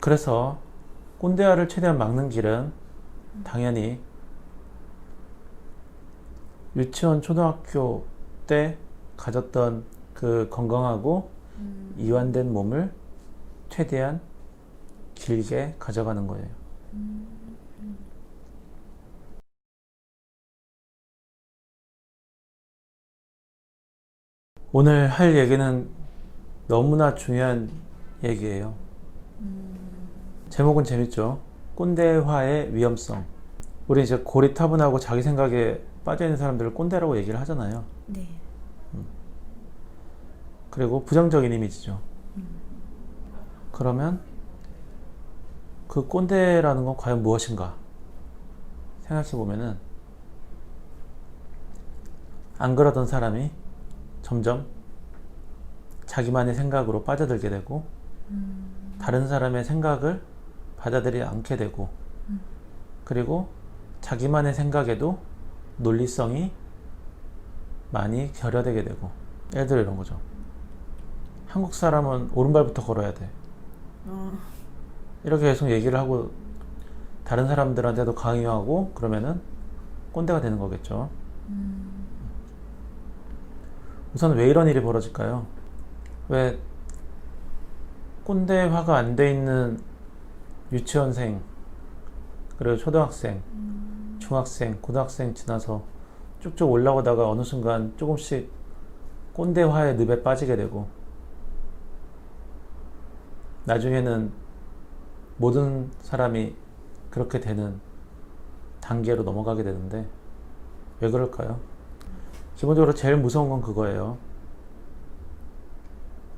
그래서 꼰대화를 최대한 막는 길은 당연히 유치원, 초등학교 때 가졌던 그 건강하고 이완된 몸을 최대한 길게 가져가는 거예요. 오늘 할 얘기는 너무나 중요한 얘기예요. 제목은 재밌죠? 꼰대화의 위험성. 우리 이제 고리타분하고 자기 생각에 빠져있는 사람들을 꼰대라고 얘기를 하잖아요. 네. 그리고 부정적인 이미지죠. 그러면 그 꼰대라는 건 과연 무엇인가 생각해 보면은, 안 그러던 사람이 점점 자기만의 생각으로 빠져들게 되고 다른 사람의 생각을 받아들이지 않게 되고, 그리고 자기만의 생각에도 논리성이 많이 결여되게 되고. 예를 들어 이런 거죠. 한국 사람은 오른발부터 걸어야 돼. 이렇게 계속 얘기를 하고 다른 사람들한테도 강요하고 그러면은 꼰대가 되는 거겠죠. 우선 왜 이런 일이 벌어질까요? 왜 꼰대화가 안 돼 있는 유치원생, 그리고 초등학생, 중학생, 고등학생 지나서 쭉쭉 올라오다가 어느 순간 조금씩 꼰대화의 늪에 빠지게 되고, 나중에는 모든 사람이 그렇게 되는 단계로 넘어가게 되는데, 왜 그럴까요? 기본적으로 제일 무서운 건 그거예요.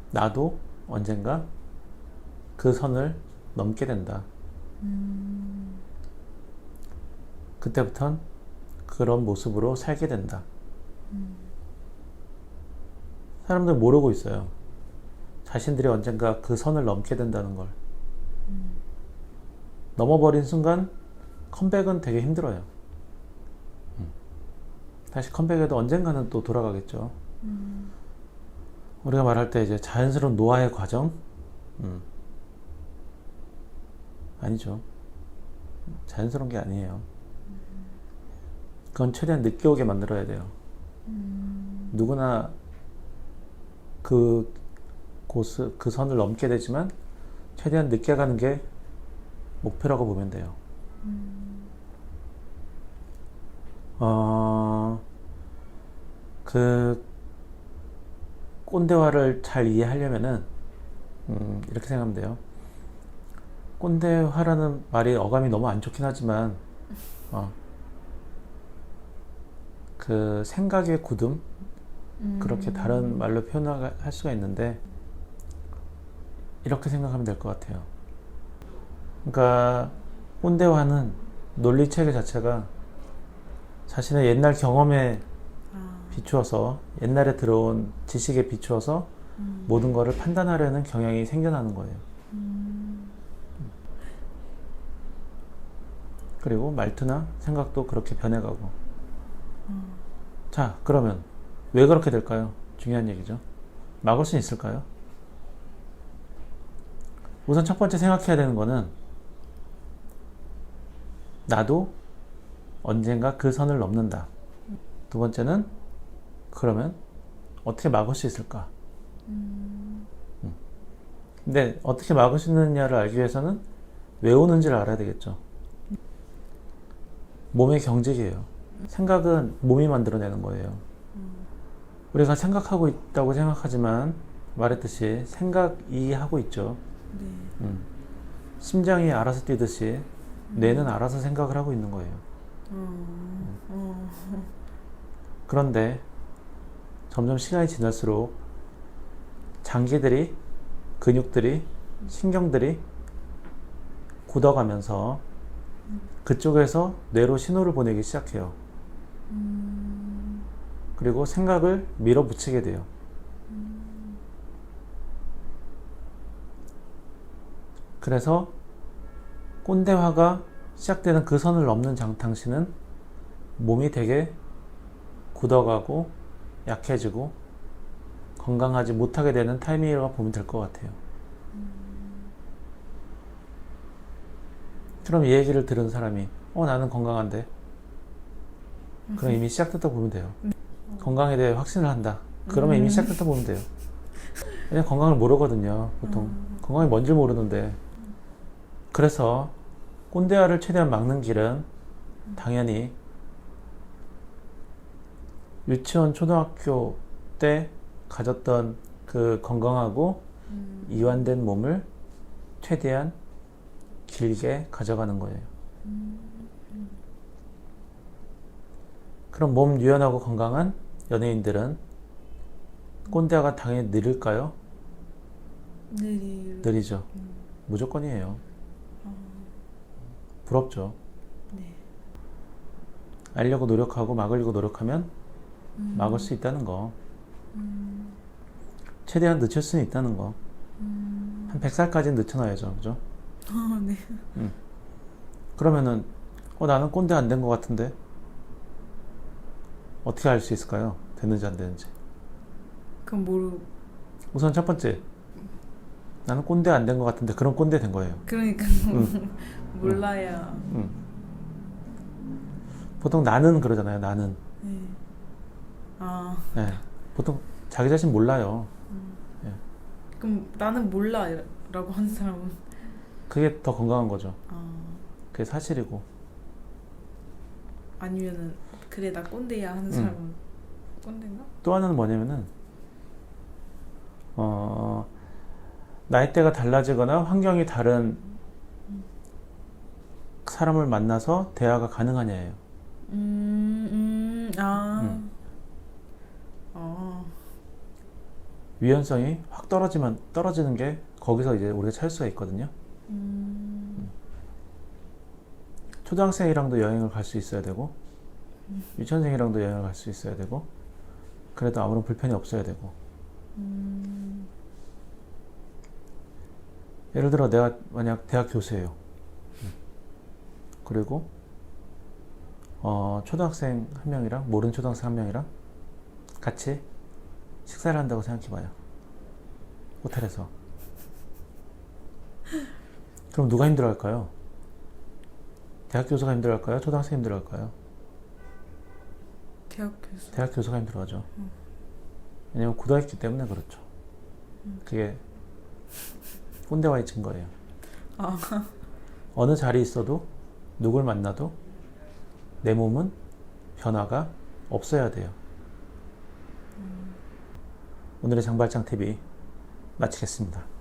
나도 언젠가 그 선을 넘게 된다. 그때부턴 그런 모습으로 살게 된다. 사람들 모르고 있어요. 자신들이 언젠가 그 선을 넘게 된다는 걸. 넘어버린 순간 컴백은 되게 힘들어요. 다시 컴백해도 언젠가는 또 돌아가겠죠. 우리가 말할 때 이제 자연스러운 노화의 과정? 아니죠. 자연스러운 게 아니에요. 그건 최대한 늦게 오게 만들어야 돼요. 누구나 그 선을 넘게 되지만 최대한 늦게 가는 게 목표라고 보면 돼요. 그 꼰대화를 잘 이해하려면은 이렇게 생각하면 돼요. 꼰대화라는 말이 어감이 너무 안 좋긴 하지만 그 생각의 굳음, 그렇게 다른 말로 표현할 수가 있는데, 이렇게 생각하면 될 것 같아요. 그러니까 꼰대화는 논리체계 자체가 자신의 옛날 경험에 비추어서, 옛날에 들어온 지식에 비추어서 모든 것을 판단하려는 경향이 생겨나는 거예요. 그리고 말투나 생각도 그렇게 변해가고. 자, 그러면 왜 그렇게 될까요? 중요한 얘기죠. 막을 수 있을까요? 우선 첫 번째 생각해야 되는 거는, 나도 언젠가 그 선을 넘는다. 두 번째는, 그러면 어떻게 막을 수 있을까? 근데 어떻게 막을 수 있느냐를 알기 위해서는 왜 오는지를 알아야 되겠죠. 몸의 경직이에요. 생각은 몸이 만들어내는 거예요. 우리가 생각하고 있다고 생각하지만, 말했듯이 생각이 하고 있죠. 네. 심장이 알아서 뛰듯이 뇌는 알아서 생각을 하고 있는 거예요. 그런데 점점 시간이 지날수록 장기들이, 근육들이, 신경들이 굳어가면서 그쪽에서 뇌로 신호를 보내기 시작해요. 그리고 생각을 밀어붙이게 돼요. 그래서 꼰대화가 시작되는 그 선을 넘는 당신은 몸이 되게 굳어가고 약해지고 건강하지 못하게 되는 타이밍이라고 보면 될 것 같아요. 그럼 이 얘기를 들은 사람이 나는 건강한데. 그럼 이미 시작됐다 보면 돼요. 건강에 대해 확신을 한다. 그러면 이미 시작됐다 보면 돼요. 그냥 건강을 모르거든요. 보통 건강이 뭔지 모르는데. 그래서 꼰대화를 최대한 막는 길은 당연히 유치원, 초등학교 때 가졌던 그 건강하고 이완된 몸을 최대한 길게 가져가는 거예요. 그럼 몸 유연하고 건강한 연예인들은 꼰대화가 당연히 느릴까요? 느리죠. 무조건이에요. 부럽죠. 네. 알려고 노력하고 막으려고 노력하면 막을 수 있다는 거. 최대한 늦출 수는 있다는 거. 한 100살까지는 늦춰놔야죠. 그죠? 네. 그러면은 나는 꼰대 안 된 것 같은데 어떻게 알 수 있을까요? 됐는지 안 됐는지. 그럼 우선 첫 번째, 나는 꼰대 안 된 것 같은데 그럼 꼰대 된 거예요. 그러니까 몰라야. 보통 나는 그러잖아요. 나는. 네. 네. 보통 자기 자신 몰라요. 그럼 나는 몰라라고 하는 사람은 그게 더 건강한 거죠. 그게 사실이고. 아니면은 그래 나 꼰대야 하는 사람은 꼰대인가? 또 하나는 뭐냐면은 나이대가 달라지거나 환경이 다른 사람을 만나서 대화가 가능하냐예요. 유연성이 확 떨어지는 게 거기서 이제 우리가 찾을 수가 있거든요. 초등학생이랑도 여행을 갈 수 있어야 되고 유치원생이랑도 여행을 갈 수 있어야 되고 그래도 아무런 불편이 없어야 되고 예를 들어 내가 만약 대학 교수예요. 그리고 초등학생 한 명이랑 모르는 초등학생 한 명이랑 같이 식사를 한다고 생각해봐요. 호텔에서. 그럼 누가 힘들어할까요? 대학 교수가 힘들어할까요? 초등학생이 힘들어할까요? 대학 교수가 힘들어하죠. 왜냐면 굳어있기 때문에 그렇죠. 그게 꼰대와의 증거예요. 어느 자리에 있어도 누굴 만나도 내 몸은 변화가 없어야 돼요. 오늘의 장발장 TV 마치겠습니다.